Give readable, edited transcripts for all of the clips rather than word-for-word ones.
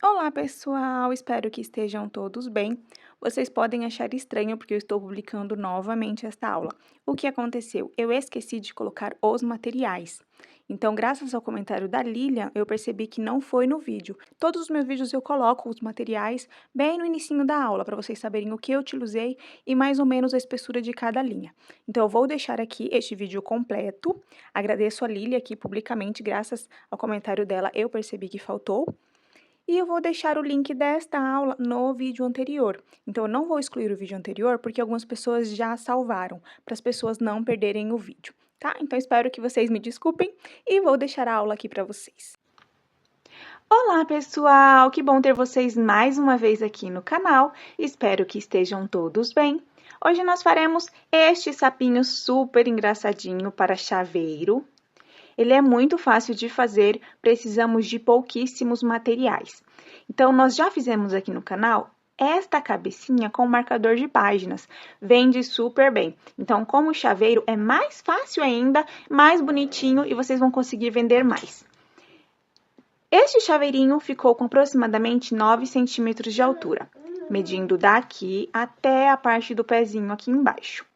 Olá, pessoal! Espero que estejam todos bem. Vocês podem achar estranho porque eu estou publicando novamente esta aula. O que aconteceu? Eu esqueci de colocar os materiais. Então, graças ao comentário da Lilian, eu percebi que não foi no vídeo. Todos os meus vídeos eu coloco os materiais bem no inicinho da aula, para vocês saberem o que eu utilizei e mais ou menos a espessura de cada linha. Então, eu vou deixar aqui este vídeo completo. Agradeço a Lilian aqui publicamente, graças ao comentário dela, eu percebi que faltou. E eu vou deixar o link desta aula no vídeo anterior. Então, eu não vou excluir o vídeo anterior, porque algumas pessoas já salvaram, para as pessoas não perderem o vídeo, tá? Então, espero que vocês me desculpem e vou deixar a aula aqui para vocês. Olá, pessoal! Que bom ter vocês mais uma vez aqui no canal. Espero que estejam todos bem. Hoje nós faremos este sapinho super engraçadinho para chaveiro. Ele é muito fácil de fazer, precisamos de pouquíssimos materiais. Então, nós já fizemos aqui no canal esta cabecinha com marcador de páginas. Vende super bem. Então, como chaveiro, é mais fácil ainda, mais bonitinho e vocês vão conseguir vender mais. Este chaveirinho ficou com aproximadamente 9 centímetros de altura, medindo daqui até a parte do pezinho aqui embaixo.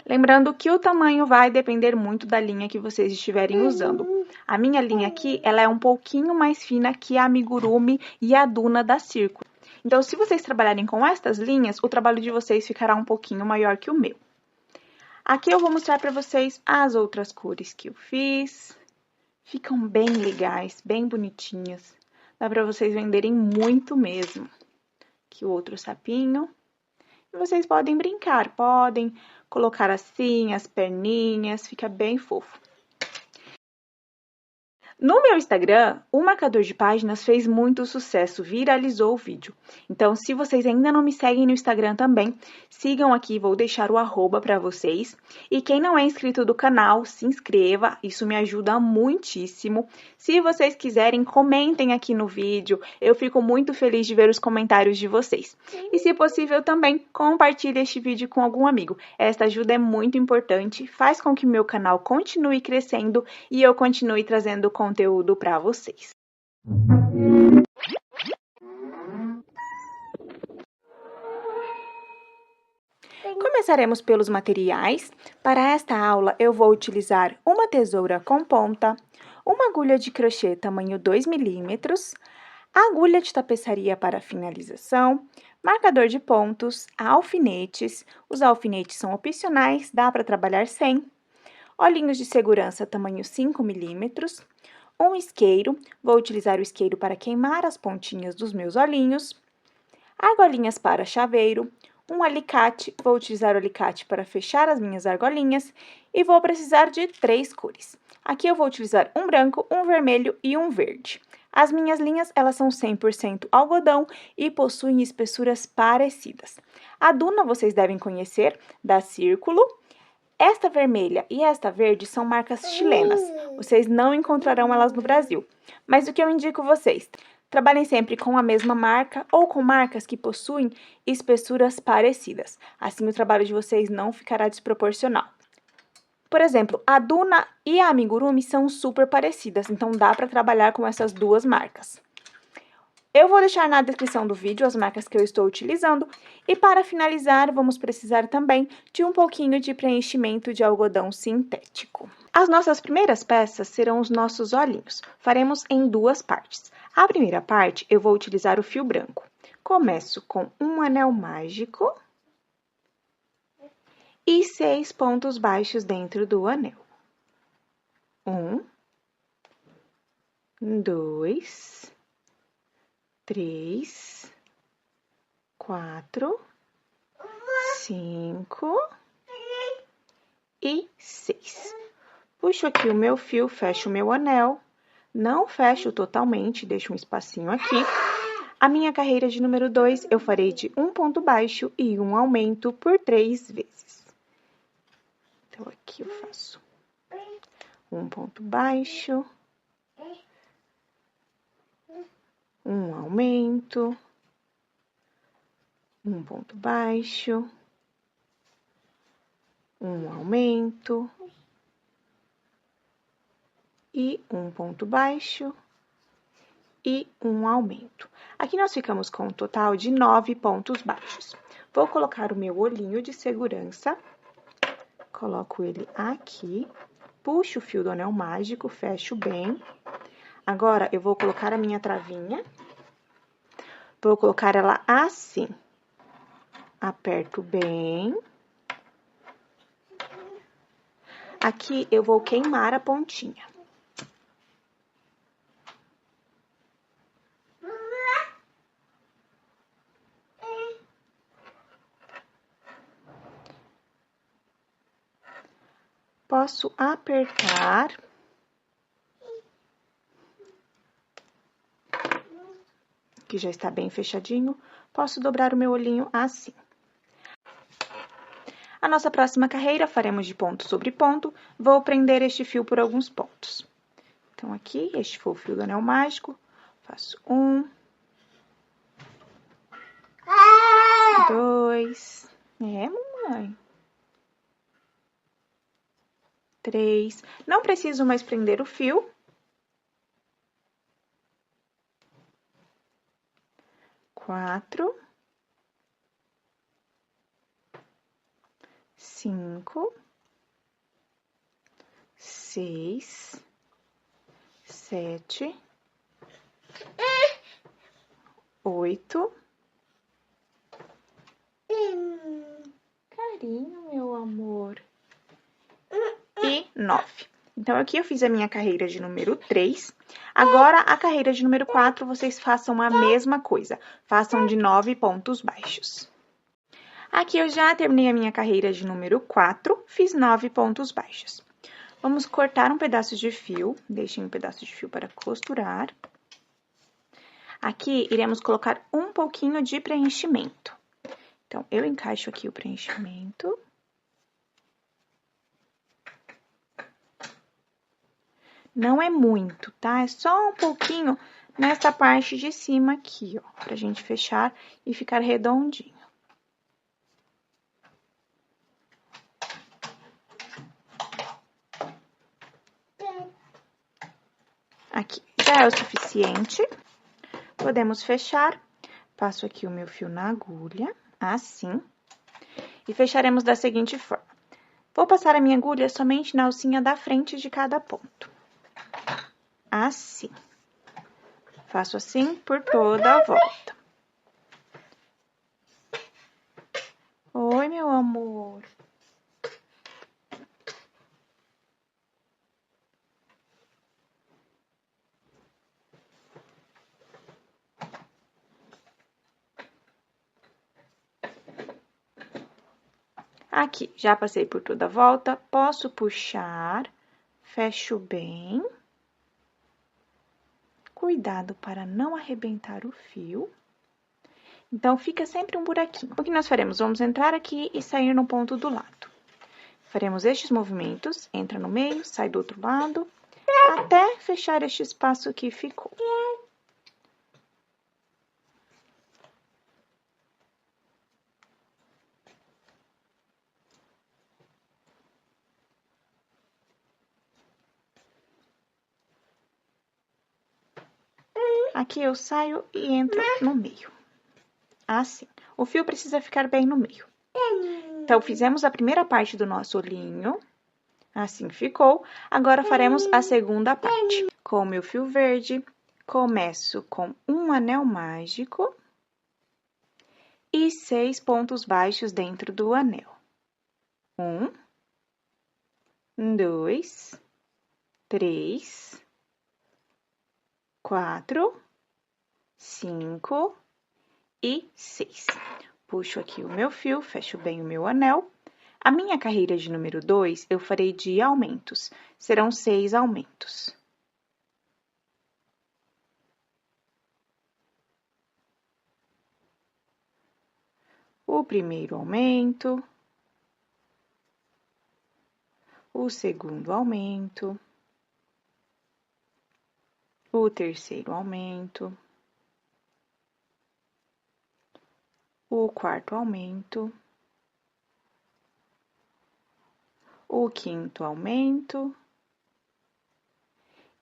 Lembrando que o tamanho vai depender muito da linha que vocês estiverem usando. A minha linha aqui, ela é um pouquinho mais fina que a amigurumi e a duna da Círculo. Então, se vocês trabalharem com estas linhas, o trabalho de vocês ficará um pouquinho maior que o meu. Aqui eu vou mostrar para vocês as outras cores que eu fiz. Ficam bem legais, bem bonitinhas. Dá para vocês venderem muito mesmo. Aqui o outro sapinho. E vocês podem brincar, podem colocar assim as perninhas, fica bem fofo. No meu Instagram, o marcador de páginas fez muito sucesso, viralizou o vídeo. Então, se vocês ainda não me seguem no Instagram também, sigam aqui, vou deixar o arroba para vocês. E quem não é inscrito do canal, se inscreva, isso me ajuda muitíssimo. Se vocês quiserem, comentem aqui no vídeo, eu fico muito feliz de ver os comentários de vocês. E se possível também, compartilhe este vídeo com algum amigo. Esta ajuda é muito importante, faz com que meu canal continue crescendo e eu continue trazendo conteúdo para vocês. Começaremos pelos materiais. Para esta aula, eu vou utilizar uma tesoura com ponta, uma agulha de crochê tamanho 2 milímetros, agulha de tapeçaria para finalização, marcador de pontos, alfinetes. Os alfinetes são opcionais, dá para trabalhar sem. Olhinhos de segurança tamanho 5 milímetros, um isqueiro, vou utilizar o isqueiro para queimar as pontinhas dos meus olhinhos, argolinhas para chaveiro, um alicate, vou utilizar o alicate para fechar as minhas argolinhas e vou precisar de 3 cores. Aqui eu vou utilizar um branco, um vermelho e um verde. As minhas linhas, elas são 100% algodão e possuem espessuras parecidas. A duna vocês devem conhecer, da Círculo. Esta vermelha e esta verde são marcas chilenas. Vocês não encontrarão elas no Brasil. Mas o que eu indico vocês? Trabalhem sempre com a mesma marca ou com marcas que possuem espessuras parecidas. Assim, o trabalho de vocês não ficará desproporcional. Por exemplo, a Duna e a Amigurumi são super parecidas, então dá para trabalhar com essas duas marcas. Eu vou deixar na descrição do vídeo as marcas que eu estou utilizando e para finalizar vamos precisar também de um pouquinho de preenchimento de algodão sintético. As nossas primeiras peças serão os nossos olhinhos. Faremos em 2 partes. A primeira parte eu vou utilizar o fio branco. Começo com um anel mágico e 6 pontos baixos dentro do anel. 1, 2, 3, 4, 5 e 6. Puxo aqui o meu fio, fecho o meu anel, não fecho totalmente, deixo um espacinho aqui. A minha carreira de número 2 eu farei de um ponto baixo e um aumento por 3 vezes. Então, aqui eu faço um ponto baixo, um aumento, um ponto baixo, um aumento e um ponto baixo e um aumento. Aqui nós ficamos com um total de 9 pontos baixos. Vou colocar o meu olhinho de segurança, coloco ele aqui, puxo o fio do anel mágico, fecho bem. Agora, eu vou colocar a minha travinha, vou colocar ela assim, aperto bem. Aqui, eu vou queimar a pontinha. Posso apertar. Que já está bem fechadinho. Posso dobrar o meu olhinho assim. A nossa próxima carreira, faremos de ponto sobre ponto. Vou prender este fio por alguns pontos. Então, aqui, este foi o fio do anel mágico. Faço 1, 2, mamãe. 3. Não preciso mais prender o fio. 4. 5. 6. 7. 8. Carinho, meu amor. E 9. Então, aqui eu fiz a minha carreira de número 3. Agora, a carreira de número 4, vocês façam a mesma coisa. Façam de 9 pontos baixos. Aqui eu já terminei a minha carreira de número 4, fiz 9 pontos baixos. Vamos cortar um pedaço de fio, deixem um pedaço de fio para costurar. Aqui, iremos colocar um pouquinho de preenchimento. Então, eu encaixo aqui o preenchimento. Não é muito, tá? É só um pouquinho nessa parte de cima aqui, ó, pra gente fechar e ficar redondinho. Aqui, já é o suficiente. Podemos fechar. Passo aqui o meu fio na agulha, assim. E fecharemos da seguinte forma. Vou passar a minha agulha somente na alcinha da frente de cada ponto. Assim. Faço assim por toda a volta. Oi, meu amor. Aqui, já passei por toda a volta, posso puxar, fecho bem. Cuidado para não arrebentar o fio. Então, fica sempre um buraquinho. O que nós faremos? Vamos entrar aqui e sair no ponto do lado. Faremos estes movimentos, entra no meio, sai do outro lado, até fechar este espaço que ficou. Aqui eu saio e entro no meio. Assim. O fio precisa ficar bem no meio. Então, fizemos a primeira parte do nosso olhinho. Assim ficou. Agora, faremos a segunda parte. Com o meu fio verde, começo com um anel mágico e 6 pontos baixos dentro do anel. 1, 2, 3, 4, 5 e 6. Puxo aqui o meu fio, fecho bem o meu anel. A minha carreira de número 2, eu farei de aumentos. Serão 6 aumentos. O primeiro aumento. O segundo aumento. O terceiro aumento. O quarto aumento. O quinto aumento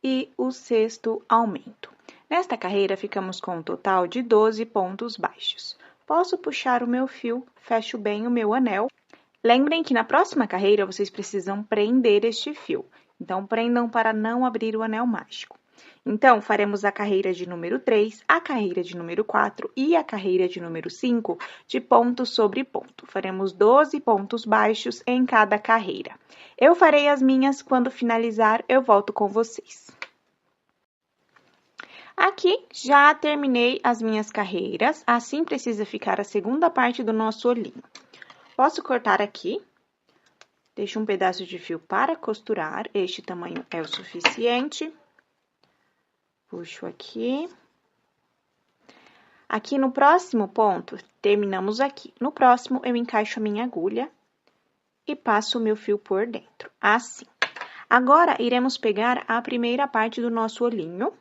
e o sexto aumento. Nesta carreira, ficamos com um total de 12 pontos baixos. Posso puxar o meu fio, fecho bem o meu anel. Lembrem que na próxima carreira, vocês precisam prender este fio. Então, prendam para não abrir o anel mágico. Então, faremos a carreira de número 3, a carreira de número 4 e a carreira de número 5 de ponto sobre ponto. Faremos 12 pontos baixos em cada carreira. Eu farei as minhas, quando finalizar, eu volto com vocês. Aqui, já terminei as minhas carreiras, assim precisa ficar a segunda parte do nosso olhinho. Posso cortar aqui, deixo um pedaço de fio para costurar, este tamanho é o suficiente. Puxo aqui. Aqui no próximo ponto, terminamos aqui. No próximo, eu encaixo a minha agulha e passo o meu fio por dentro, assim. Agora, iremos pegar a primeira parte do nosso olhinho.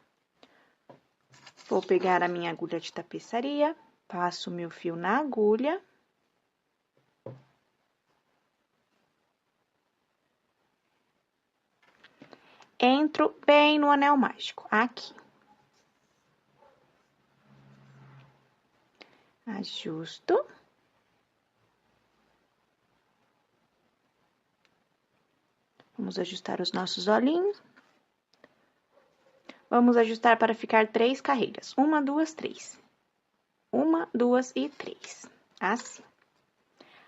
Vou pegar a minha agulha de tapeçaria, passo o meu fio na agulha. Entro bem no anel mágico, aqui. Ajusto. Vamos ajustar os nossos olhinhos. Vamos ajustar para ficar 3 carreiras. 1, 2, 3. 1, 2 e 3. Assim.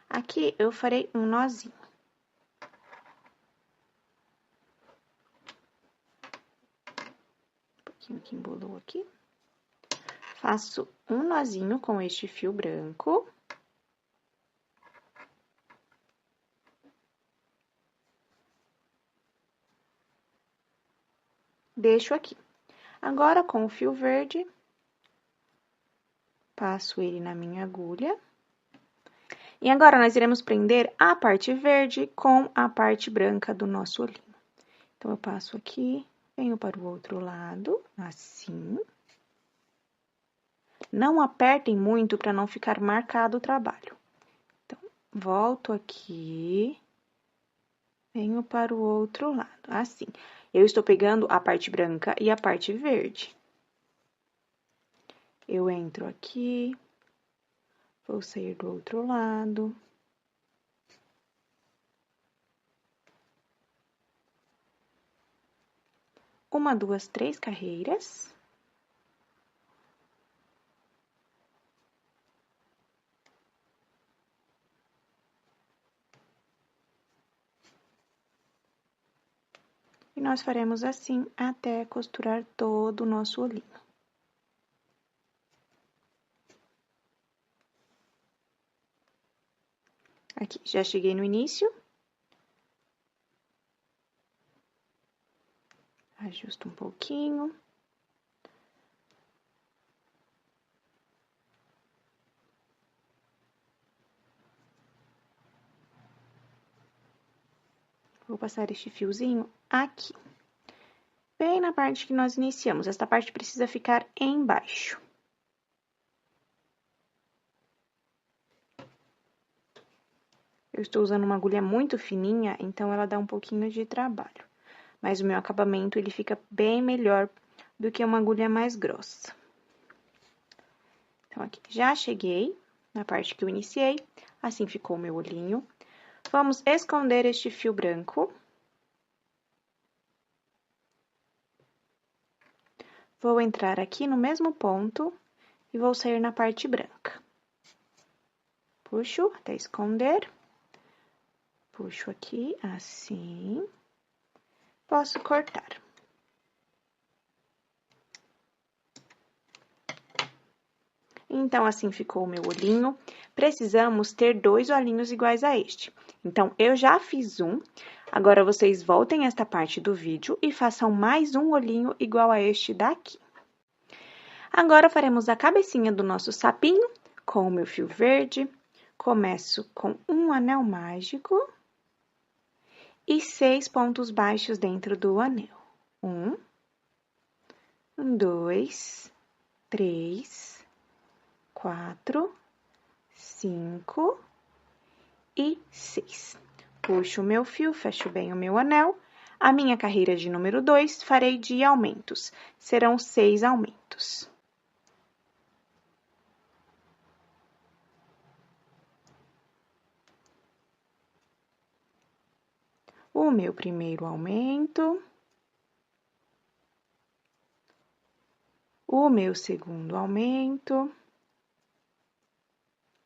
Aqui, eu farei um nozinho. Um pouquinho que embolou aqui. Faço um nozinho com este fio branco. Deixo aqui. Agora, com o fio verde, passo ele na minha agulha. E agora, nós iremos prender a parte verde com a parte branca do nosso olhinho. Então, eu passo aqui, venho para o outro lado, assim. Não apertem muito para não ficar marcado o trabalho. Então, volto aqui, venho para o outro lado, assim. Eu estou pegando a parte branca e a parte verde. Eu entro aqui, vou sair do outro lado. Uma, duas, 3 carreiras. E nós faremos assim até costurar todo o nosso olhinho. Aqui, já cheguei no início. Ajusto um pouquinho. Vou passar este fiozinho aqui. Bem na parte que nós iniciamos. Esta parte precisa ficar embaixo. Eu estou usando uma agulha muito fininha, então ela dá um pouquinho de trabalho. Mas o meu acabamento, ele fica bem melhor do que uma agulha mais grossa. Então, aqui, já cheguei na parte que eu iniciei. Assim ficou o meu olhinho. Vamos esconder este fio branco. Vou entrar aqui no mesmo ponto e vou sair na parte branca. Puxo até esconder. Puxo aqui, assim. Posso cortar. Então, assim ficou o meu olhinho. Precisamos ter 2 olhinhos iguais a este. Então, eu já fiz um. Agora, vocês voltem esta parte do vídeo e façam mais um olhinho igual a este daqui. Agora, faremos a cabecinha do nosso sapinho com o meu fio verde. Começo com um anel mágico e 6 pontos baixos dentro do anel. 1, 2, 3, 4, 5 e 6. Puxo o meu fio, fecho bem o meu anel. A minha carreira de número 2, farei de aumentos. Serão 6 aumentos. O meu primeiro aumento. O meu segundo aumento.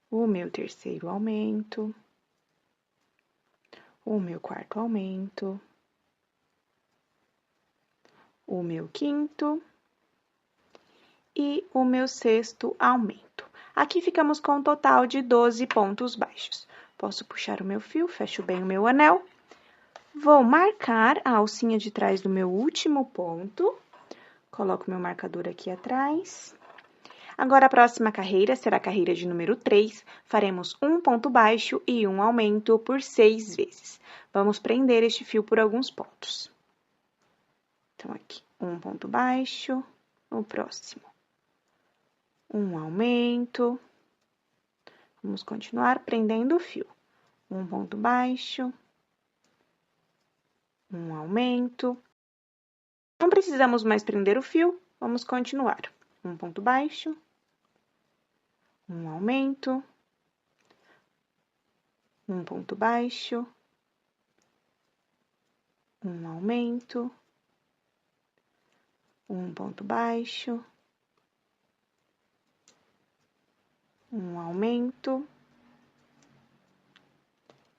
O meu terceiro aumento. O meu quarto aumento. O meu quinto e o meu sexto aumento. Aqui ficamos com um total de 12 pontos baixos. Posso puxar o meu fio, fecho bem o meu anel. Vou marcar a alcinha de trás do meu último ponto. Coloco meu marcador aqui atrás. Agora, a próxima carreira será a carreira de número 3. Faremos um ponto baixo e um aumento por 6 vezes. Vamos prender este fio por alguns pontos. Então, aqui, um ponto baixo, o próximo. Um aumento. Vamos continuar prendendo o fio. Um ponto baixo, um aumento. Não precisamos mais prender o fio, vamos continuar. Um ponto baixo, um aumento, um ponto baixo, um aumento, um ponto baixo, um aumento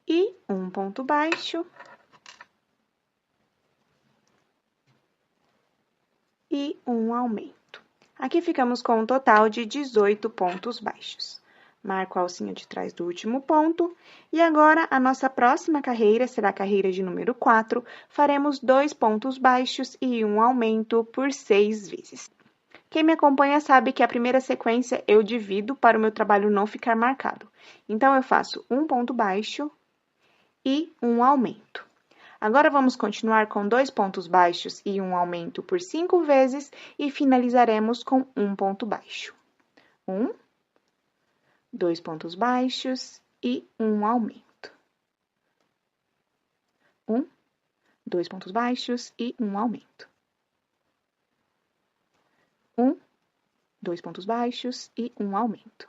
e um ponto baixo e um aumento. Aqui ficamos com um total de 18 pontos baixos. Marco a alcinha de trás do último ponto. E agora, a nossa próxima carreira será a carreira de número 4. Faremos 2 pontos baixos e um aumento por 6 vezes. Quem me acompanha sabe que a primeira sequência eu divido para o meu trabalho não ficar marcado. Então, eu faço um ponto baixo e um aumento. Agora, vamos continuar com 2 pontos baixos e um aumento por 5 vezes e finalizaremos com um ponto baixo. 2 pontos baixos e um aumento. 2 pontos baixos e um aumento. 2 pontos baixos e um aumento.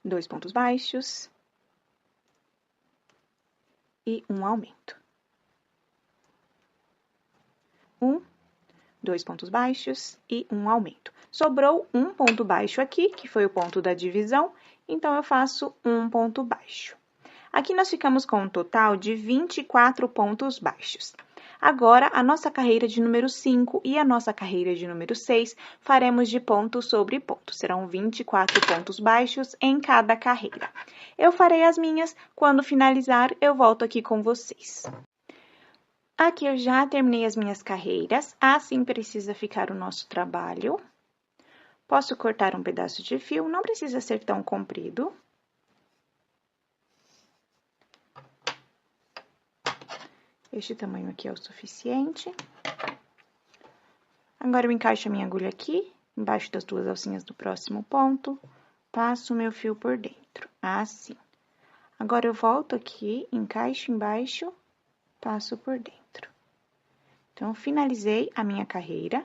2 pontos baixos e um aumento. 2 pontos baixos e um aumento. Sobrou um ponto baixo aqui, que foi o ponto da divisão, então eu faço um ponto baixo. Aqui nós ficamos com um total de 24 pontos baixos. Agora, a nossa carreira de número 5 e a nossa carreira de número 6 faremos de ponto sobre ponto. Serão 24 pontos baixos em cada carreira. Eu farei as minhas, quando finalizar, eu volto aqui com vocês. Aqui eu já terminei as minhas carreiras, assim precisa ficar o nosso trabalho. Posso cortar um pedaço de fio, não precisa ser tão comprido. Este tamanho aqui é o suficiente. Agora, eu encaixo a minha agulha aqui, embaixo das duas alcinhas do próximo ponto, passo o meu fio por dentro, assim. Agora, eu volto aqui, encaixo embaixo, passo por dentro. Então, finalizei a minha carreira.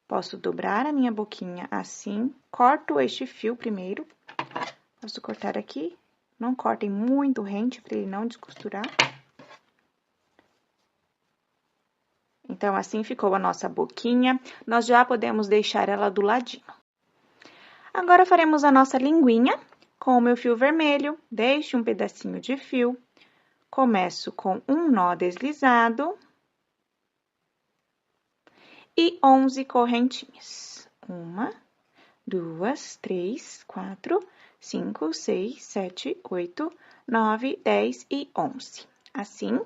Posso dobrar a minha boquinha assim, corto este fio primeiro. Posso cortar aqui, não cortem muito rente para ele não descosturar. Então, assim ficou a nossa boquinha, nós já podemos deixar ela do ladinho. Agora, faremos a nossa linguinha com o meu fio vermelho, deixo um pedacinho de fio, começo com um nó deslizado e 11 correntinhas. 1, 2, 3, 4, 5, 6, 7, 8, 9, 10 e 11. Assim.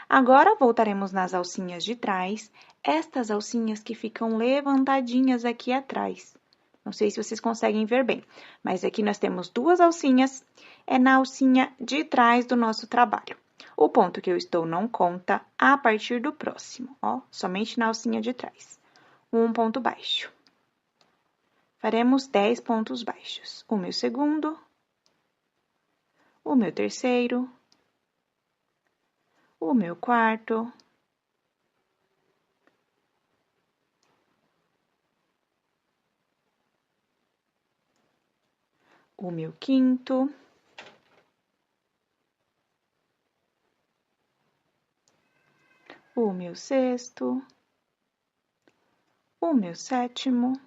Agora, voltaremos nas alcinhas de trás, estas alcinhas que ficam levantadinhas aqui atrás. Não sei se vocês conseguem ver bem, mas aqui nós temos duas alcinhas, é na alcinha de trás do nosso trabalho. O ponto que eu estou não conta a partir do próximo, ó, somente na alcinha de trás. Um ponto baixo. Faremos 10 pontos baixos. O meu segundo, o meu terceiro, o meu quarto, o meu quinto, o meu sexto, o meu sétimo,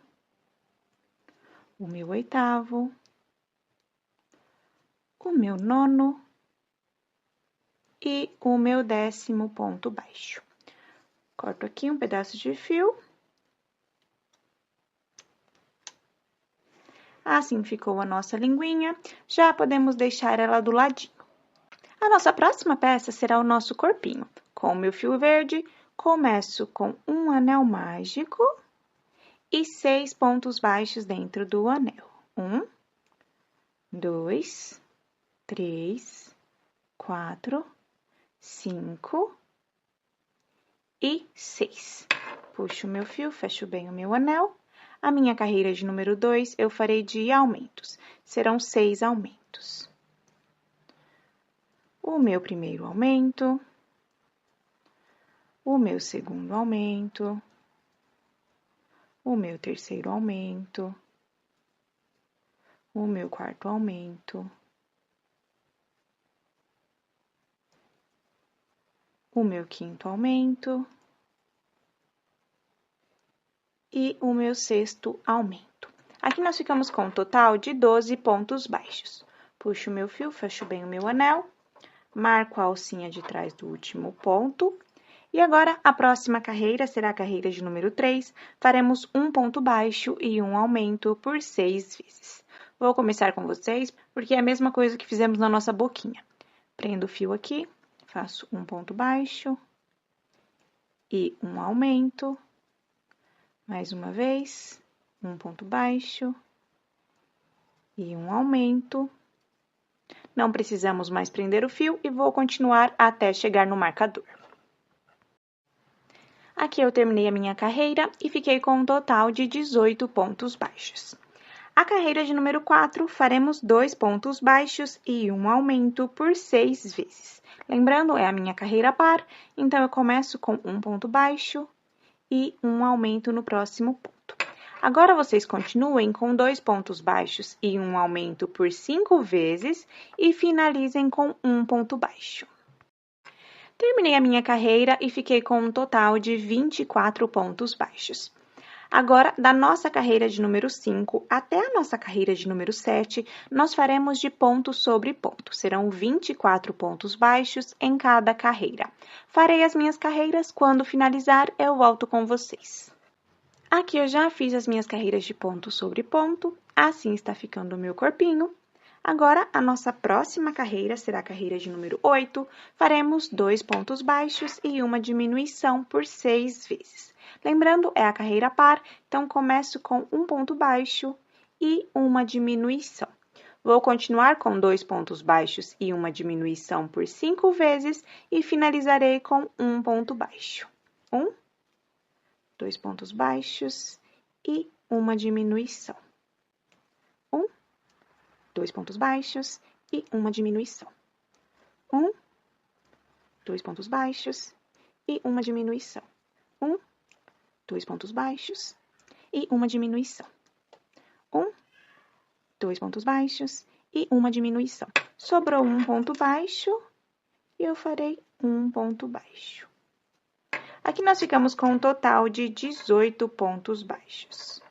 o meu oitavo, o meu nono e o meu 10º ponto baixo. Corto aqui um pedaço de fio. Assim ficou a nossa linguinha, já podemos deixar ela do ladinho. A nossa próxima peça será o nosso corpinho. Com o meu fio verde, começo com um anel mágico e 6 pontos baixos dentro do anel. 1, 2, 3, 4, 5 e 6. Puxo o meu fio, fecho bem o meu anel. A minha carreira de número 2, eu farei de aumentos. Serão 6 aumentos. O meu primeiro aumento, o meu segundo aumento, o meu terceiro aumento, o meu quarto aumento, o meu quinto aumento e o meu sexto aumento. Aqui nós ficamos com um total de 12 pontos baixos. Puxo o meu fio, fecho bem o meu anel, marco a alcinha de trás do último ponto. E agora, a próxima carreira será a carreira de número 3. Faremos um ponto baixo e um aumento por 6 vezes. Vou começar com vocês, porque é a mesma coisa que fizemos na nossa boquinha. Prendo o fio aqui, faço um ponto baixo e um aumento. Mais uma vez, um ponto baixo e um aumento. Não precisamos mais prender o fio e vou continuar até chegar no marcador. Aqui eu terminei a minha carreira e fiquei com um total de 18 pontos baixos. A carreira de número 4, faremos 2 pontos baixos e um aumento por 6 vezes. Lembrando, é a minha carreira par, então eu começo com um ponto baixo e um aumento no próximo ponto. Agora, vocês continuem com 2 pontos baixos e um aumento por 5 vezes e finalizem com um ponto baixo. Terminei a minha carreira e fiquei com um total de 24 pontos baixos. Agora, da nossa carreira de número 5 até a nossa carreira de número 7, nós faremos de ponto sobre ponto. Serão 24 pontos baixos em cada carreira. Farei as minhas carreiras, quando finalizar, eu volto com vocês. Aqui eu já fiz as minhas carreiras de ponto sobre ponto, assim está ficando o meu corpinho. Agora, a nossa próxima carreira será a carreira de número 8. Faremos 2 pontos baixos e uma diminuição por 6 vezes. Lembrando, é a carreira par, então começo com um ponto baixo e uma diminuição. Vou continuar com 2 pontos baixos e uma diminuição por 5 vezes e finalizarei com um ponto baixo. 1, 2 pontos baixos e uma diminuição. 1, 2 pontos baixos e uma diminuição. 1, 2 pontos baixos e uma diminuição. 1, 2 pontos baixos e uma diminuição. 1, 2 pontos baixos e uma diminuição. Sobrou um ponto baixo e eu farei um ponto baixo. Aqui nós ficamos com um total de 18 pontos baixos.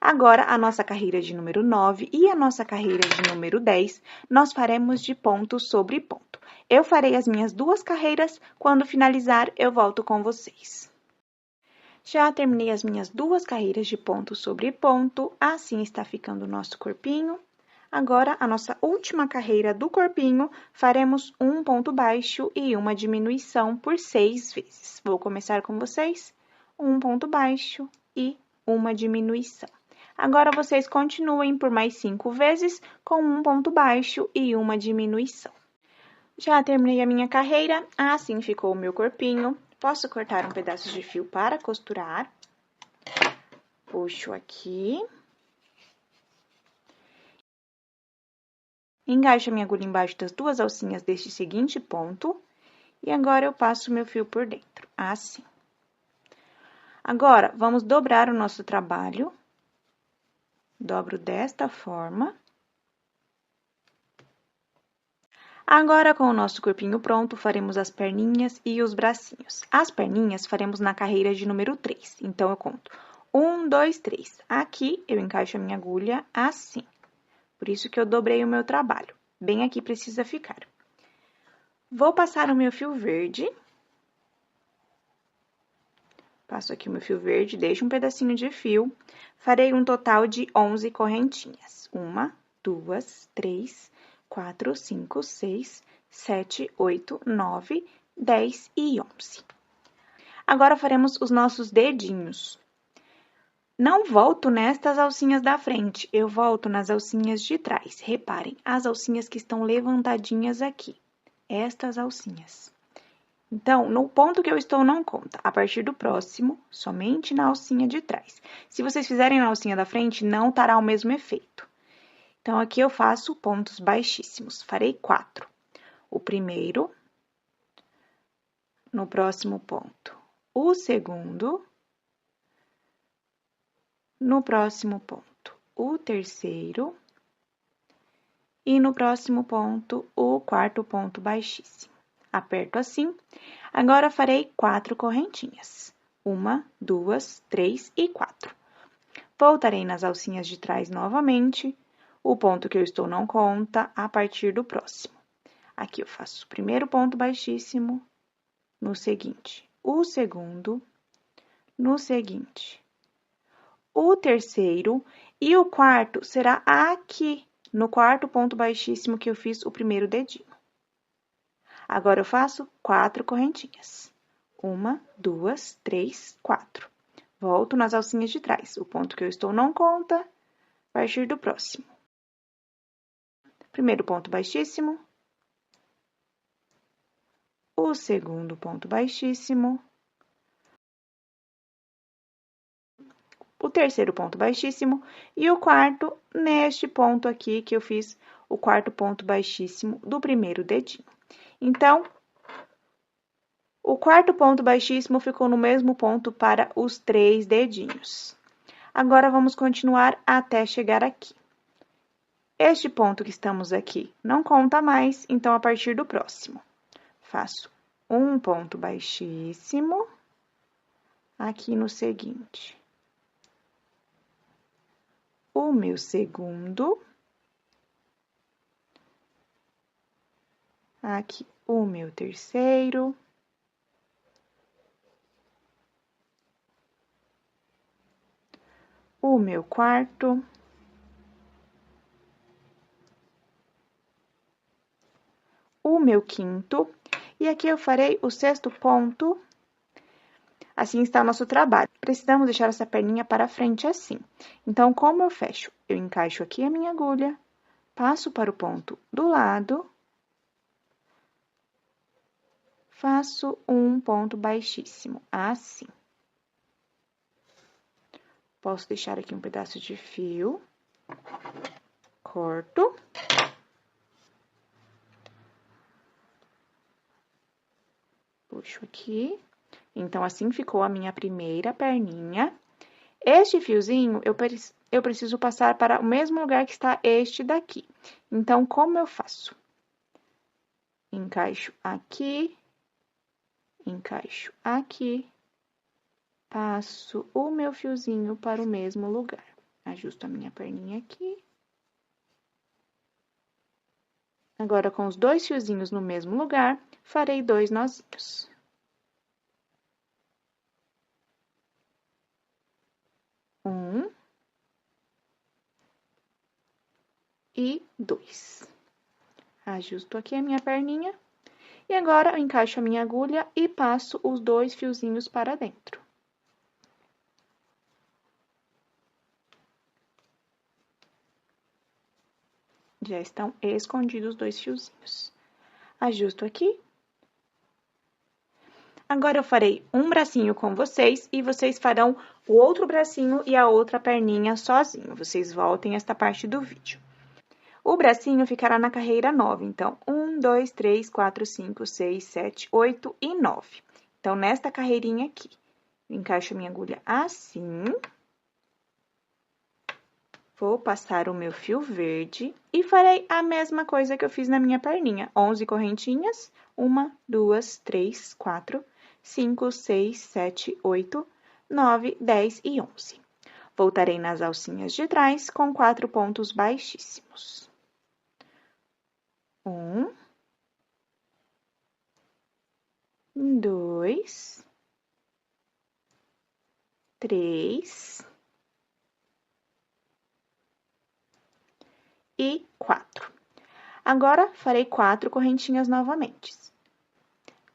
Agora, a nossa carreira de número 9 e a nossa carreira de número 10, nós faremos de ponto sobre ponto. Eu farei as minhas 2 carreiras, quando finalizar, eu volto com vocês. Já terminei as minhas 2 carreiras de ponto sobre ponto, assim está ficando o nosso corpinho. Agora, a nossa última carreira do corpinho, faremos um ponto baixo e uma diminuição por 6 vezes. Vou começar com vocês. Um ponto baixo e uma diminuição. Agora, vocês continuem por mais 5 vezes com um ponto baixo e uma diminuição. Já terminei a minha carreira, assim ficou o meu corpinho. Posso cortar um pedaço de fio para costurar. Puxo aqui. Engaixo a minha agulha embaixo das duas alcinhas deste seguinte ponto. E agora, eu passo o meu fio por dentro, assim. Agora, vamos dobrar o nosso trabalho. Dobro desta forma. Agora, com o nosso corpinho pronto, faremos as perninhas e os bracinhos. As perninhas faremos na carreira de número 3. Então, eu conto 1, 2, 3. Aqui, eu encaixo a minha agulha assim. Por isso que eu dobrei o meu trabalho. Bem aqui precisa ficar. Vou passar o meu fio verde. Passo aqui o meu fio verde, deixo um pedacinho de fio. Farei um total de 11 correntinhas. 1, 2, 3, 4, 5, 6, 7, 8, 9, 10 e 11. Agora, faremos os nossos dedinhos. Não volto nestas alcinhas da frente, eu volto nas alcinhas de trás. Reparem, as alcinhas que estão levantadinhas aqui. Estas alcinhas. Então, no ponto que eu estou, não conta. A partir do próximo, somente na alcinha de trás. Se vocês fizerem na alcinha da frente, não terá o mesmo efeito. Então, aqui eu faço pontos baixíssimos. Farei 4. O primeiro, no próximo ponto, o segundo, no próximo ponto, o terceiro, e no próximo ponto, o quarto ponto baixíssimo. Aperto assim. Agora, farei 4 correntinhas. 1, 2, 3 e 4. Voltarei nas alcinhas de trás novamente. O ponto que eu estou não conta a partir do próximo. Aqui eu faço o primeiro ponto baixíssimo, no seguinte, o segundo, no seguinte, o terceiro e o quarto será aqui, no quarto ponto baixíssimo que eu fiz o primeiro dedinho. Agora, eu faço 4 correntinhas. 1, 2, 3, 4. Volto nas alcinhas de trás. O ponto que eu estou não conta, a partir do próximo. Primeiro ponto baixíssimo. O segundo ponto baixíssimo. O terceiro ponto baixíssimo. E o quarto, neste ponto aqui, que eu fiz o quarto ponto baixíssimo do primeiro dedinho. Então, o quarto ponto baixíssimo ficou no mesmo ponto para os 3 dedinhos. Agora, vamos continuar até chegar aqui. Este ponto que estamos aqui não conta mais, então, a partir do próximo, faço um ponto baixíssimo aqui no seguinte. O meu segundo. Aqui, o meu terceiro. O meu quarto. O meu quinto. E aqui eu farei o sexto ponto. Assim está o nosso trabalho. Precisamos deixar essa perninha para frente assim. Então, como eu fecho? Eu encaixo aqui a minha agulha, passo para o ponto do lado, faço um ponto baixíssimo, assim. Posso deixar aqui um pedaço de fio, corto. Puxo aqui. Então, assim ficou a minha primeira perninha. Este fiozinho, eu preciso passar para o mesmo lugar que está este daqui. Então, como eu faço? Encaixo aqui, passo o meu fiozinho para o mesmo lugar. Ajusto a minha perninha aqui. Agora, com os 2 fiozinhos no mesmo lugar, farei 2 nozinhos. E 2. Ajusto aqui a minha perninha. E agora, eu encaixo a minha agulha e passo os 2 fiozinhos para dentro. Já estão escondidos os 2 fiozinhos. Ajusto aqui. Agora, eu farei um bracinho com vocês e vocês farão o outro bracinho e a outra perninha sozinho. Vocês voltem esta parte do vídeo. O bracinho ficará na carreira 9, então, 1, 2, 3, 4, 5, 6, 7, 8 e 9. Então, nesta carreirinha aqui, eu encaixo a minha agulha assim. Vou passar o meu fio verde e farei a mesma coisa que eu fiz na minha perninha. 11 correntinhas, 1, 2, 3, 4, 5, 6, 7, 8, 9, 10 e 11. Voltarei nas alcinhas de trás com 4 pontos baixíssimos. 1, 2, 3... e 4. Agora, farei 4 correntinhas novamente.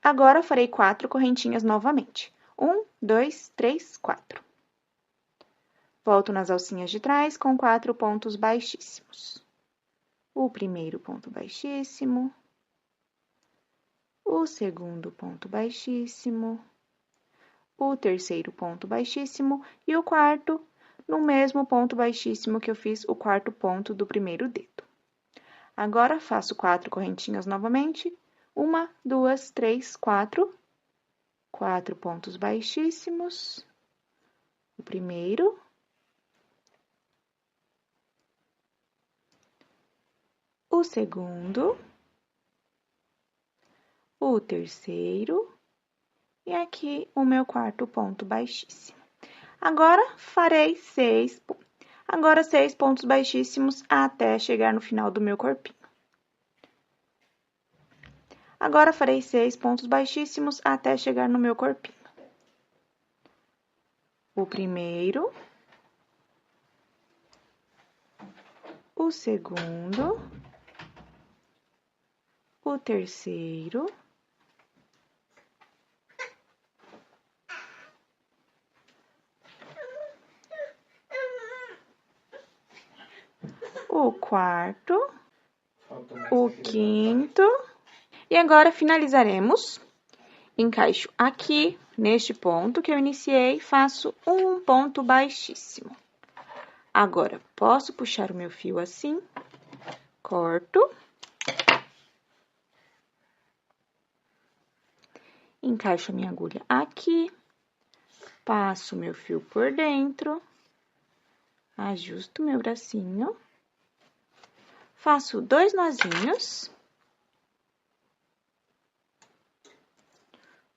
Agora, farei 4 correntinhas novamente. 1, 2, 3, 4. Volto nas alcinhas de trás com 4 pontos baixíssimos. O primeiro ponto baixíssimo, o segundo ponto baixíssimo, o terceiro ponto baixíssimo e o quarto no mesmo ponto baixíssimo que eu fiz o quarto ponto do primeiro dedo. Agora, faço 4 correntinhas novamente. 1, 2, 3, 4. 4 pontos baixíssimos. O primeiro. O segundo. O terceiro. E aqui o meu quarto ponto baixíssimo. Agora, farei 6 pontos baixíssimos até chegar no final do meu corpinho. Agora, farei 6 pontos baixíssimos até chegar no meu corpinho. O primeiro, o segundo, o terceiro, o quarto, o quinto. E agora, finalizaremos. Encaixo aqui, neste ponto que eu iniciei, faço um ponto baixíssimo. Agora, posso puxar o meu fio assim, corto. Encaixo a minha agulha aqui, passo o meu fio por dentro, ajusto o meu bracinho, faço 2 nozinhos.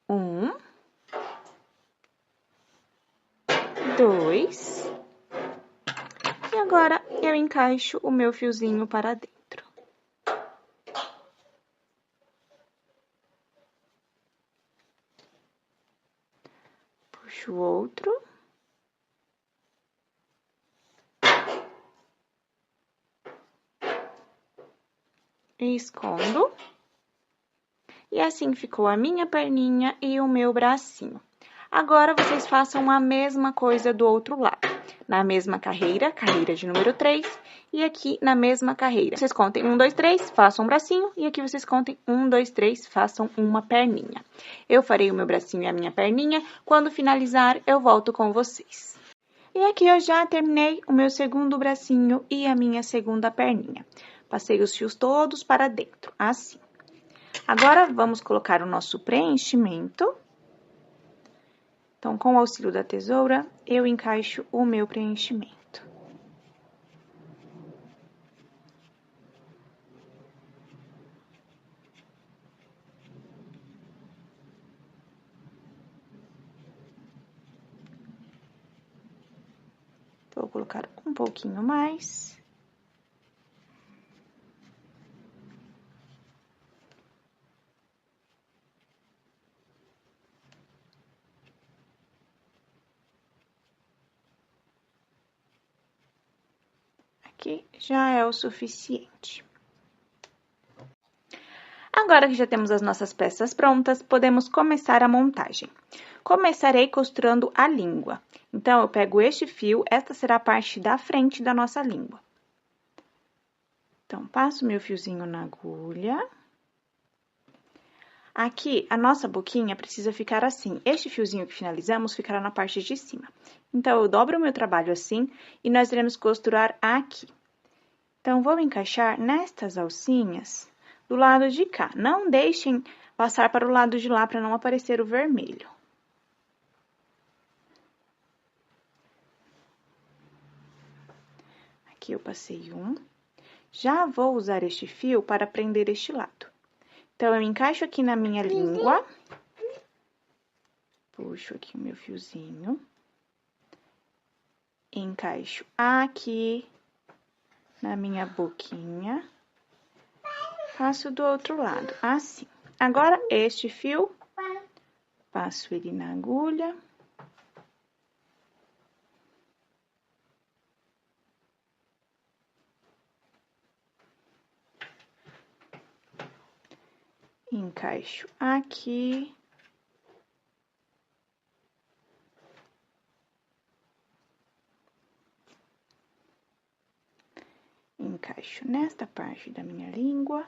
1, 2, e agora eu encaixo o meu fiozinho para dentro. Puxo o outro. E escondo. E assim ficou a minha perninha e o meu bracinho. Agora, vocês façam a mesma coisa do outro lado. Na mesma carreira, carreira de número 3, e aqui na mesma carreira. Vocês contem 1, 2, 3, façam um bracinho, e aqui vocês contem 1, 2, 3, façam uma perninha. Eu farei o meu bracinho e a minha perninha, quando finalizar, eu volto com vocês. E aqui eu já terminei o meu segundo bracinho e a minha segunda perninha. Passei os fios todos para dentro, assim. Agora, vamos colocar o nosso preenchimento. Então, com o auxílio da tesoura, eu encaixo o meu preenchimento. Vou colocar um pouquinho mais. Aqui já é o suficiente. Agora que já temos as nossas peças prontas, podemos começar a montagem. Começarei costurando a língua. Então, eu pego este fio, esta será a parte da frente da nossa língua. Então, passo meu fiozinho na agulha. Aqui, a nossa boquinha precisa ficar assim. Este fiozinho que finalizamos ficará na parte de cima. Então, eu dobro o meu trabalho assim e nós iremos costurar aqui. Então, vou encaixar nestas alcinhas do lado de cá. Não deixem passar para o lado de lá para não aparecer o vermelho. Aqui eu passei um. Já vou usar este fio para prender este lado. Então, eu encaixo aqui na minha língua. Puxo aqui o meu fiozinho. Encaixo aqui na minha boquinha. Faço do outro lado, assim. Agora, este fio, passo ele na agulha. Encaixo aqui. Encaixo nesta parte da minha língua.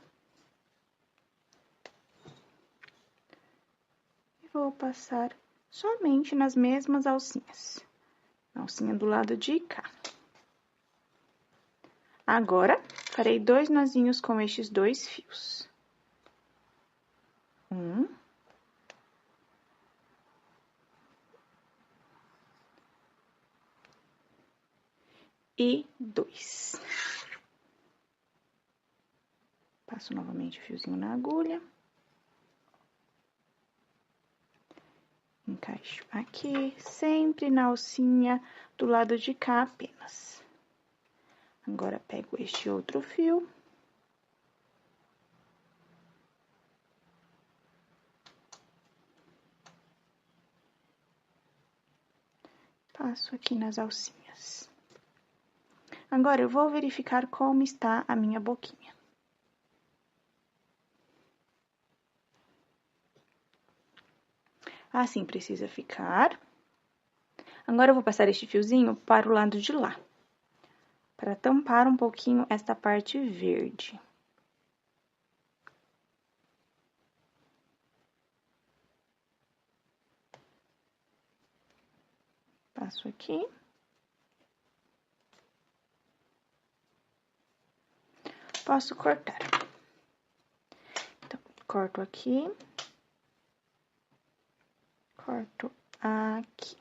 E vou passar somente nas mesmas alcinhas. Alcinha do lado de cá. Agora, farei 2 nozinhos com estes 2 fios. Um. E 2. Passo novamente o fiozinho na agulha. Encaixo aqui, sempre na alcinha do lado de cá apenas. Agora, pego este outro fio. Passo aqui nas alcinhas. Agora, eu vou verificar como está a minha boquinha. Assim precisa ficar. Agora, eu vou passar este fiozinho para o lado de lá, para tampar um pouquinho esta parte verde. Passo aqui. Posso cortar. Então, corto aqui. Corto aqui.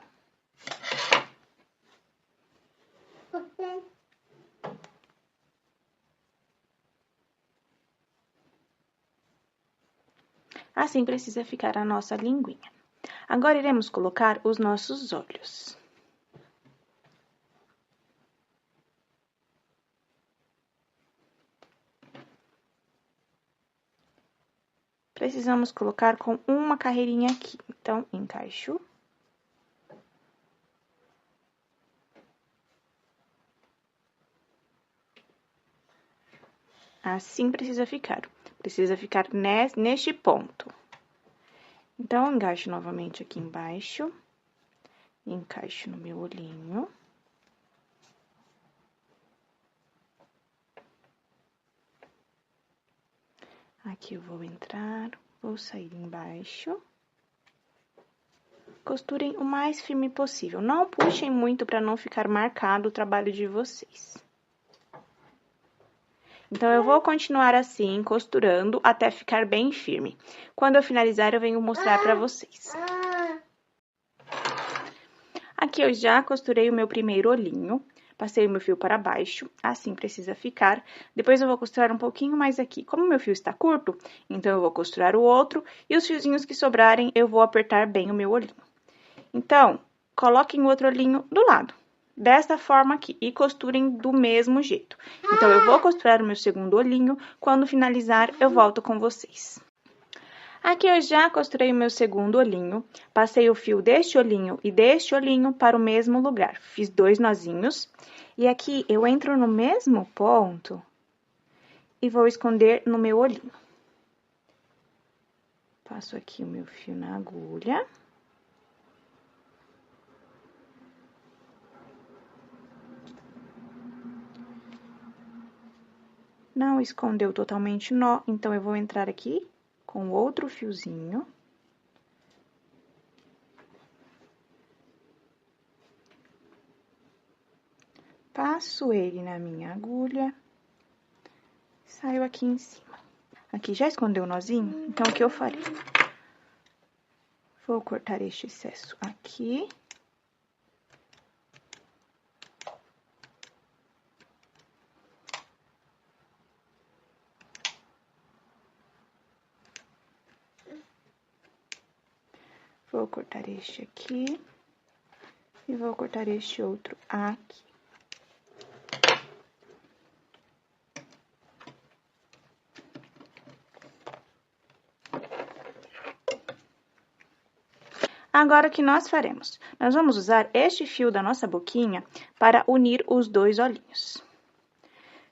Assim precisa ficar a nossa linguinha. Agora, iremos colocar os nossos olhos. Precisamos colocar com uma carreirinha aqui. Então, encaixo. Assim precisa ficar. Precisa ficar neste ponto. Então, encaixo novamente aqui embaixo. Encaixo no meu olhinho. Aqui eu vou entrar, vou sair embaixo. Costurem o mais firme possível. Não puxem muito para não ficar marcado o trabalho de vocês. Então, eu vou continuar assim, costurando, até ficar bem firme. Quando eu finalizar, eu venho mostrar para vocês. Aqui eu já costurei o meu primeiro olhinho. Passei o meu fio para baixo, assim precisa ficar. Depois eu vou costurar um pouquinho mais aqui. Como o meu fio está curto, então eu vou costurar o outro. E os fiozinhos que sobrarem, eu vou apertar bem o meu olhinho. Então, coloquem o outro olhinho do lado, desta forma aqui, e costurem do mesmo jeito. Então, eu vou costurar o meu segundo olhinho, quando finalizar, eu volto com vocês. Aqui eu já costurei o meu segundo olhinho, passei o fio deste olhinho e deste olhinho para o mesmo lugar. Fiz 2 nozinhos, e aqui eu entro no mesmo ponto e vou esconder no meu olhinho. Passo aqui o meu fio na agulha. Não escondeu totalmente o nó, então eu vou entrar aqui com outro fiozinho. Passo ele na minha agulha. saiu aqui em cima. Aqui já escondeu o nozinho? Então, o que eu farei? Vou cortar este excesso aqui. Vou cortar este aqui. E vou cortar este outro aqui. Agora, o que nós faremos? Nós vamos usar este fio da nossa boquinha para unir os dois olhinhos.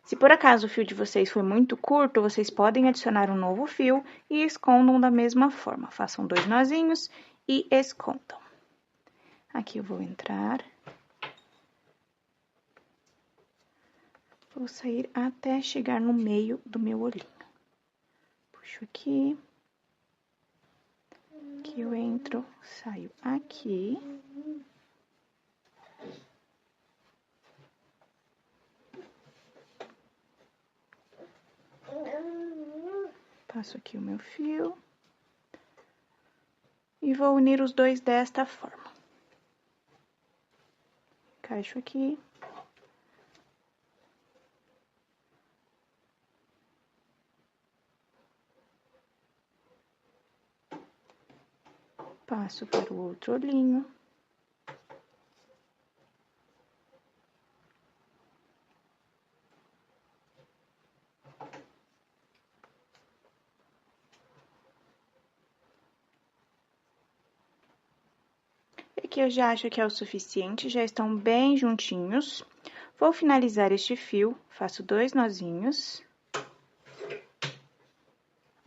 Se por acaso o fio de vocês foi muito curto, vocês podem adicionar um novo fio e escondam da mesma forma. Façam 2 nozinhos e escondam. Aqui eu vou entrar. Vou sair até chegar no meio do meu olhinho. Puxo aqui. Aqui eu entro, saio aqui. Passo aqui o meu fio. E vou unir os dois desta forma. Encaixo aqui. Passo para o outro olhinho. Aqui eu já acho que é o suficiente, já estão bem juntinhos. Vou finalizar este fio, faço 2 nozinhos.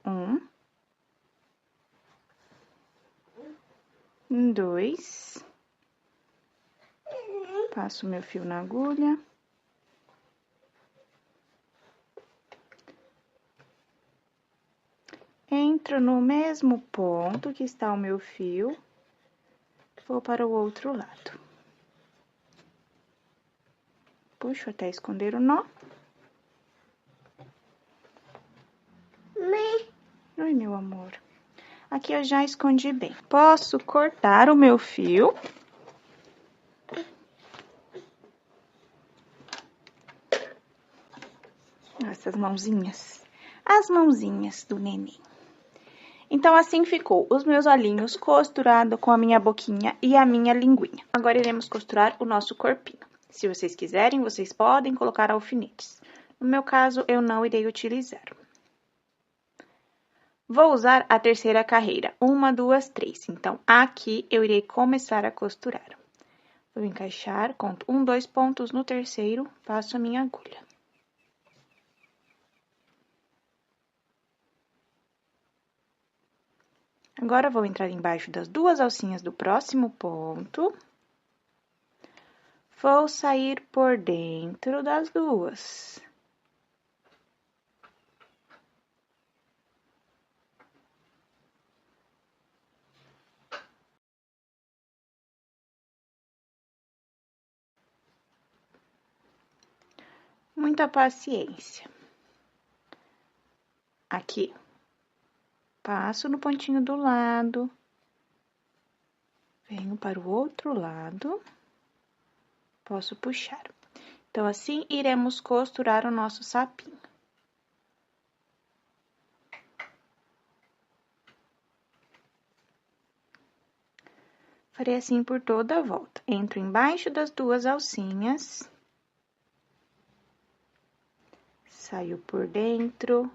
1, 2. Passo meu fio na agulha. Entro no mesmo ponto que está o meu fio. Vou para o outro lado. Puxo até esconder o nó. Oi, meu amor. Aqui eu já escondi bem. Posso cortar o meu fio. Essas mãozinhas. As mãozinhas do neném. Então, assim ficou os meus olhinhos costurados com a minha boquinha e a minha linguinha. Agora, iremos costurar o nosso corpinho. Se vocês quiserem, vocês podem colocar alfinetes. No meu caso, eu não irei utilizar. Vou usar a terceira carreira, 1, 2, 3. Então, aqui eu irei começar a costurar. Vou encaixar, conto 1, 2 pontos no terceiro, passo a minha agulha. Agora, vou entrar embaixo das 2 alcinhas do próximo ponto. Vou sair por dentro das 2. Muita paciência. Aqui. Passo no pontinho do lado. Venho para o outro lado. Posso puxar. Então, assim, iremos costurar o nosso sapinho. Farei assim por toda a volta. Entro embaixo das 2 alcinhas. Saio por dentro.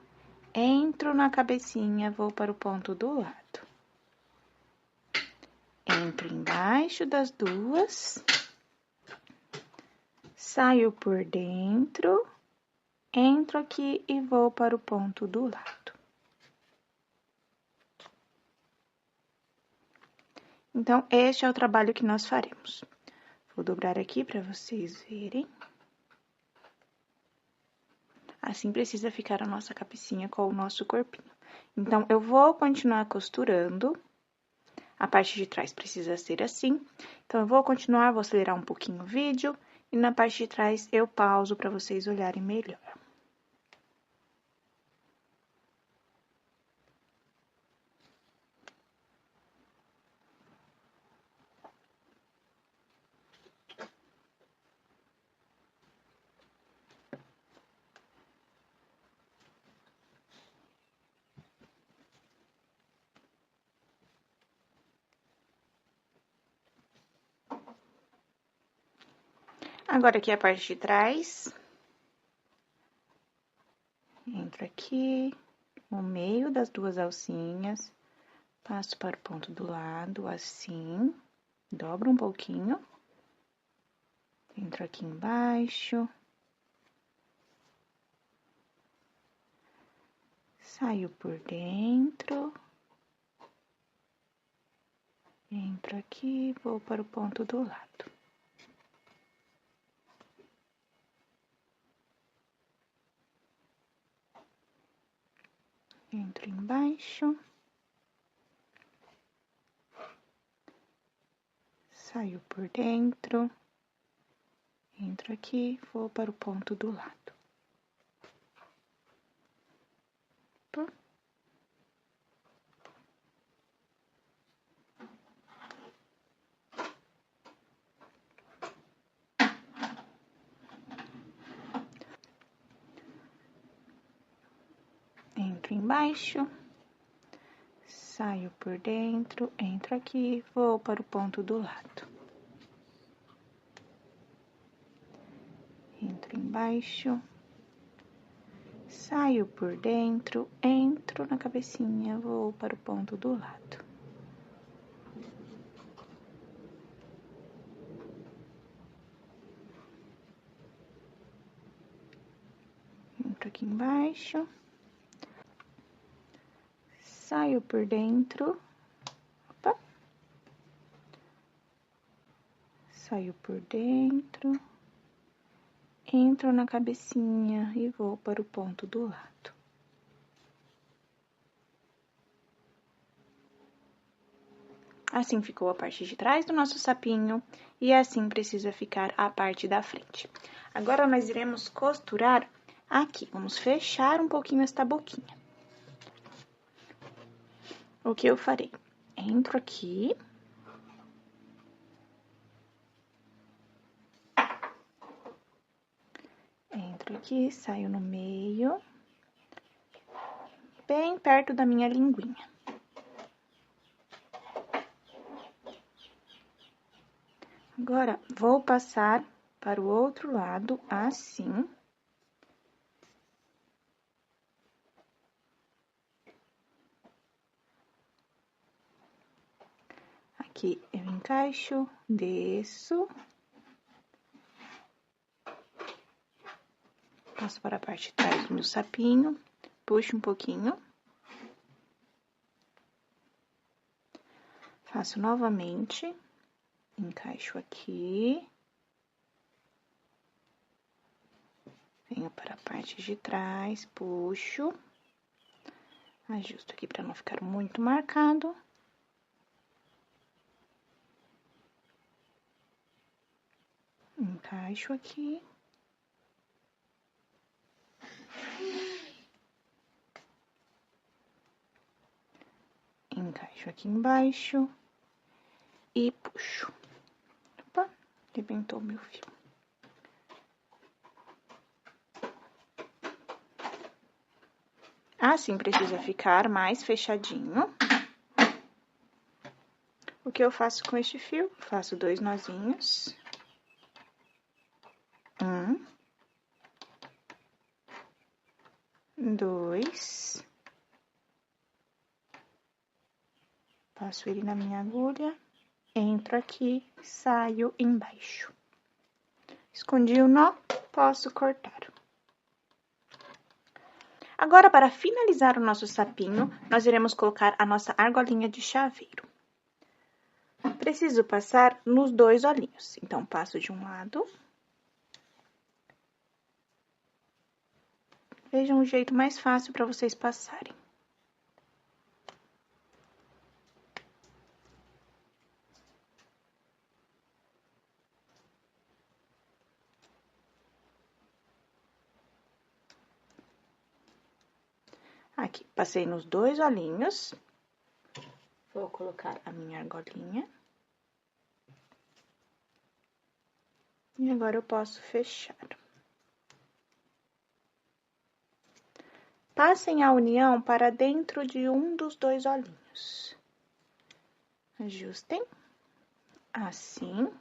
Entro na cabecinha, vou para o ponto do lado. Entro embaixo das 2. Saio por dentro. Entro aqui e vou para o ponto do lado. Então, este é o trabalho que nós faremos. Vou dobrar aqui para vocês verem. Assim precisa ficar a nossa cabecinha com o nosso corpinho. Então, eu vou continuar costurando. A parte de trás precisa ser assim. Então, eu vou continuar, vou acelerar um pouquinho o vídeo. E na parte de trás, eu pauso para vocês olharem melhor. Agora, aqui a parte de trás. Entro aqui no meio das duas alcinhas, passo para o ponto do lado, assim, dobro um pouquinho. Entro aqui embaixo. Saio por dentro. Entro aqui, vou para o ponto do lado. Entro embaixo. Saio por dentro. Entro aqui, vou para o ponto do lado. Entro embaixo, saio por dentro, entro aqui, vou para o ponto do lado. Entro embaixo, saio por dentro, entro na cabecinha, vou para o ponto do lado. Entro aqui embaixo. Saio por dentro. Opa. Saio por dentro. Entro na cabecinha e vou para o ponto do lado. Assim ficou a parte de trás do nosso sapinho e assim precisa ficar a parte da frente. Agora, nós iremos costurar aqui. Vamos fechar um pouquinho esta boquinha. O que eu farei? Entro aqui. Entro aqui, saio no meio. Bem perto da minha linguinha. Agora, vou passar para o outro lado, assim. Aqui eu encaixo, desço. Passo para a parte de trás do meu sapinho, puxo um pouquinho. Faço novamente, encaixo aqui. Venho para a parte de trás, puxo. Ajusto aqui para não ficar muito marcado. Encaixo aqui. Encaixo aqui embaixo e puxo. Opa, arrebentou meu fio. Assim precisa ficar mais fechadinho. O que eu faço com este fio? Faço 2 nozinhos. 1, 2. Passo ele na minha agulha, entro aqui, saio embaixo. Escondi o nó, posso cortar. Agora, para finalizar o nosso sapinho, nós iremos colocar a nossa argolinha de chaveiro. Preciso passar nos 2 olhinhos, então, passo de um lado. Vejam o jeito mais fácil para vocês passarem. Aqui, passei nos 2 olhinhos. Vou colocar a minha argolinha. E agora eu posso fechar. Passem a união para dentro de um dos 2 olhinhos. Ajustem. Assim.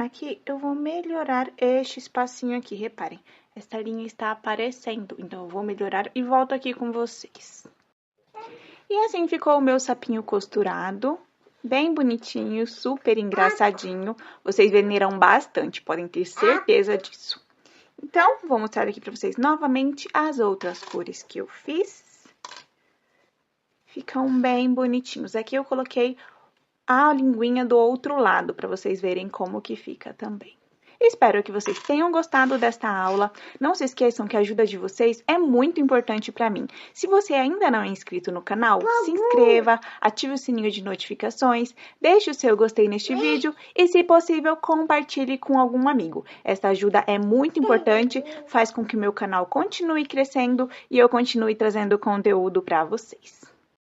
Aqui eu vou melhorar este espacinho aqui, reparem. Essa linha está aparecendo, então eu vou melhorar e volto aqui com vocês. E assim ficou o meu sapinho costurado, bem bonitinho, super engraçadinho. Vocês venderam bastante, podem ter certeza disso. Então, vou mostrar aqui para vocês novamente as outras cores que eu fiz. Ficam bem bonitinhos. Aqui eu coloquei a linguinha do outro lado, para vocês verem como que fica também. Espero que vocês tenham gostado desta aula. Não se esqueçam que a ajuda de vocês é muito importante para mim. Se você ainda não é inscrito no canal, se inscreva, ative o sininho de notificações, deixe o seu gostei neste vídeo e, se possível, compartilhe com algum amigo. Esta ajuda é muito importante, faz com que o meu canal continue crescendo e eu continue trazendo conteúdo para vocês.